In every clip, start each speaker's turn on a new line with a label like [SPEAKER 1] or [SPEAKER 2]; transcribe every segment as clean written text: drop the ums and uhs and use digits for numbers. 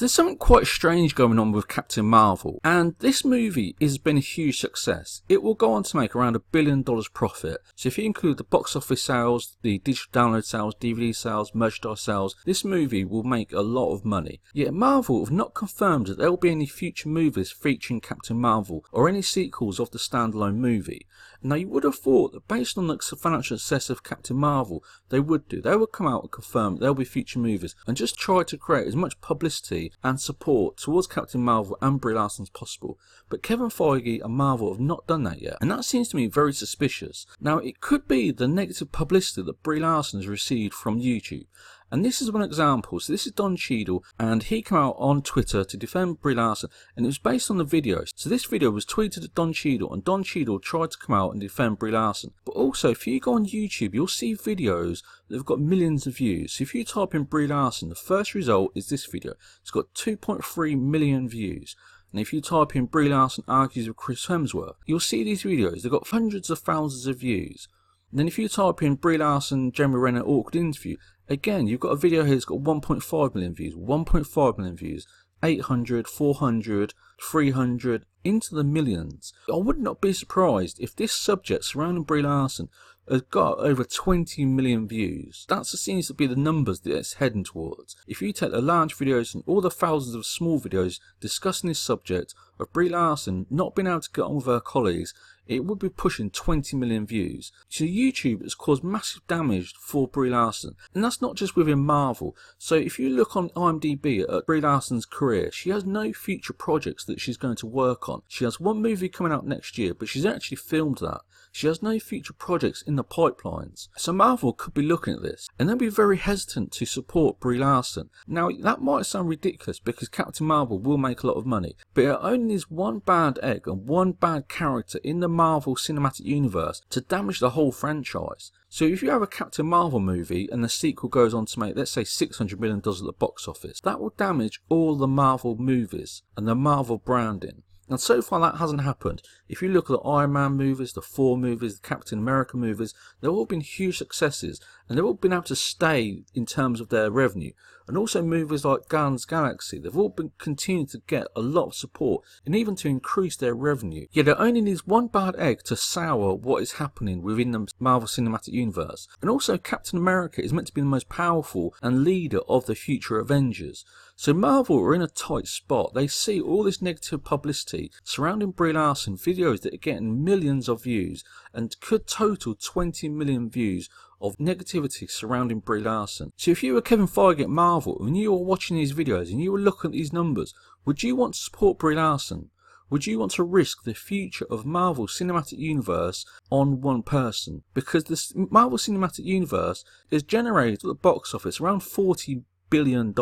[SPEAKER 1] So there's something quite strange going on with Captain Marvel, and this movie has been a huge success. It will go on to make around $1 billion profit. So if you include the box office sales, the digital download sales, DVD sales, merchandise sales, this movie will make a lot of money. Yet Marvel have not confirmed that there will be any future movies featuring Captain Marvel or any sequels of the standalone movie. Now you would have thought that based on the financial success of Captain Marvel, they would do. They would come out and confirm that there will be future movies and just try to create as much publicity and support towards Captain Marvel and Brie Larson as possible. But Kevin Feige and Marvel have not done that yet, and that seems to me very suspicious. Now it could be the negative publicity that Brie Larson has received from YouTube. And this is one example. So this is Don Cheadle, and he came out on Twitter to defend Brie Larson, and it was based on the video. So this video was tweeted at Don Cheadle, and Don Cheadle tried to come out and defend Brie Larson. But also, if you go on YouTube, you'll see videos that have got millions of views. So if you type in Brie Larson, the first result is this video. It's got 2.3 million views. And if you type in Brie Larson argues with Chris Hemsworth, you'll see these videos. They've got hundreds of thousands of views. And then if you type in Brie Larson, Jeremy Renner awkward interview, again, you've got a video here that's got 1.5 million views, 1.5 million views, 800, 400, 300, into the millions. I would not be surprised if this subject surrounding Brie Larson has got over 20 million views. That seems to be the numbers that it's heading towards. If you take the large videos and all the thousands of small videos discussing this subject of Brie Larson not being able to get on with her colleagues, it would be pushing 20 million views. So YouTube has caused massive damage for Brie Larson, and that's not just within Marvel. So if you look on IMDb at Brie Larson's career, she has no future projects that she's going to work on. She has one movie coming out next year, but she's actually filmed that. She has no future projects in the pipelines. So Marvel could be looking at this, and they'll be very hesitant to support Brie Larson. Now that might sound ridiculous because Captain Marvel will make a lot of money, but it only needs one bad egg and one bad character in the Marvel Cinematic Universe to damage the whole franchise. So if you have a Captain Marvel movie and the sequel goes on to make, let's say, $600 million at the box office, that will damage all the Marvel movies and the Marvel branding. And so far that hasn't happened. If you look at the Iron Man movies, the Thor movies, the Captain America movies, they've all been huge successes, and they've all been able to stay in terms of their revenue. And also movies like Guardians of the Galaxy, they've all been continuing to get a lot of support and even to increase their revenue. Yet it only needs one bad egg to sour what is happening within the Marvel Cinematic Universe. And also Captain America is meant to be the most powerful and leader of the future Avengers. So Marvel are in a tight spot. They see all this negative publicity surrounding Brie Larson, videos that are getting millions of views and could total 20 million views of negativity surrounding Brie Larson. So if you were Kevin Feige at Marvel and you were watching these videos and you were looking at these numbers, would you want to support Brie Larson? Would you want to risk the future of Marvel Cinematic Universe on one person? Because the Marvel Cinematic Universe is generated at the box office around $40 billion.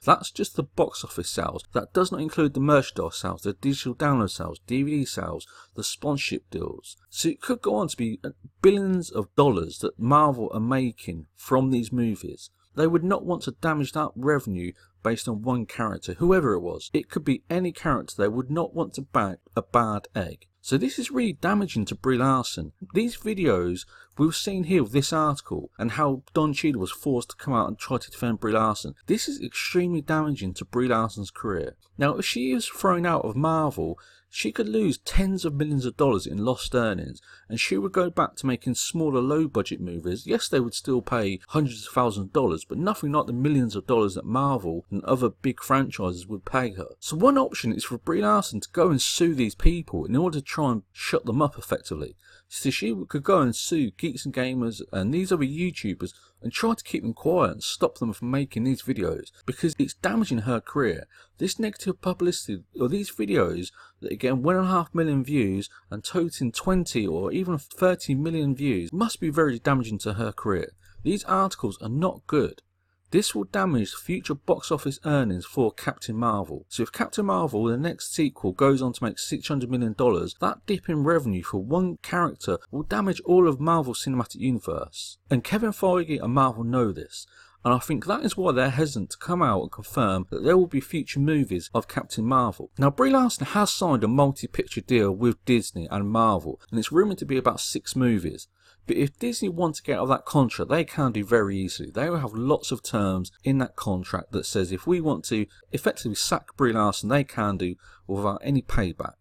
[SPEAKER 1] That's just the box office sales. That does not include the merchandise sales, the digital download sales, DVD sales, the sponsorship deals. So it could go on to be billions of dollars that Marvel are making from these movies. They would not want to damage that revenue based on one character, whoever it was. It could be any character. They would not want to back a bad egg. So this is really damaging to Brie Larson. These videos we've seen here with this article and how Don Cheadle was forced to come out and try to defend Brie Larson. This is extremely damaging to Brie Larson's career. Now if she is thrown out of Marvel, she could lose tens of millions of dollars in lost earnings, and she would go back to making smaller low budget movies. Yes, they would still pay hundreds of thousands of dollars, but nothing like the millions of dollars that Marvel and other big franchises would pay her. So one option is for Brie Larson to go and sue these people in order to try and shut them up effectively. So she could go and sue Geeks and Gamers and these other YouTubers and try to keep them quiet and stop them from making these videos, because it's damaging her career. This negative publicity, or these videos that are getting 1.5 million views and totaling 20 or even 30 million views, must be very damaging to her career. These articles are not good. This will damage future box office earnings for Captain Marvel. So if Captain Marvel, the next sequel, goes on to make $600 million, that dip in revenue for one character will damage all of Marvel Cinematic Universe. And Kevin Feige and Marvel know this. And I think that is why they're hesitant to come out and confirm that there will be future movies of Captain Marvel. Now Brie Larson has signed a multi-picture deal with Disney and Marvel, and it's rumoured to be about 6 movies. But if Disney want to get out of that contract, they can do very easily. They will have lots of terms in that contract that says if we want to effectively sack Brie Larson, they can do without any payback.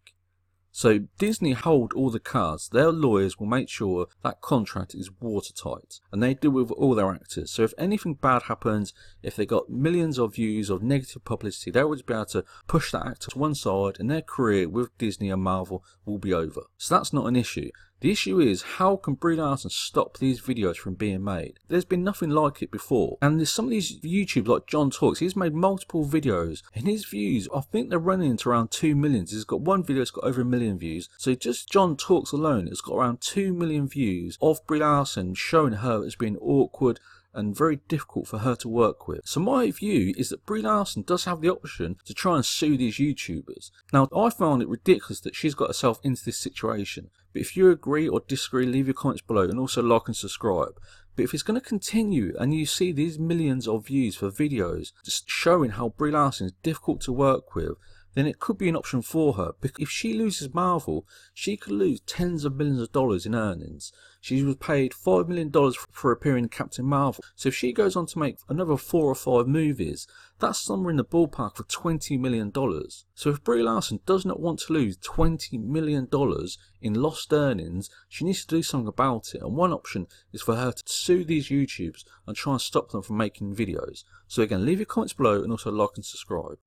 [SPEAKER 1] So Disney hold all the cards. Their lawyers will make sure that contract is watertight, and they do with all their actors. So if anything bad happens, if they got millions of views of negative publicity, they would be able to push that actor to one side, and their career with Disney and Marvel will be over. So that's not an issue. The issue is, how can Brie Larson stop these videos from being made? There's been nothing like it before. And there's some of these YouTubers like John Talks, he's made multiple videos, and his views, I think they're running into around 2 million. He's got one video that's got over 1 million views. So just John Talks alone has got around 2 million views of Brie Larson showing her as being awkward and very difficult for her to work with. So my view is that Brie Larson does have the option to try and sue these YouTubers. Now, I found it ridiculous that she's got herself into this situation. But if you agree or disagree, leave your comments below, and also like and subscribe. But if it's going to continue and you see these millions of views for videos just showing how Brie Larson is difficult to work with, then it could be an option for her. Because if she loses Marvel, she could lose tens of millions of dollars in earnings. She was paid $5 million for appearing in Captain Marvel. So if she goes on to make another 4 or 5 movies, that's somewhere in the ballpark for $20 million. So if Brie Larson does not want to lose $20 million in lost earnings, she needs to do something about it. And one option is for her to sue these YouTubers and try and stop them from making videos. So again, leave your comments below and also like and subscribe.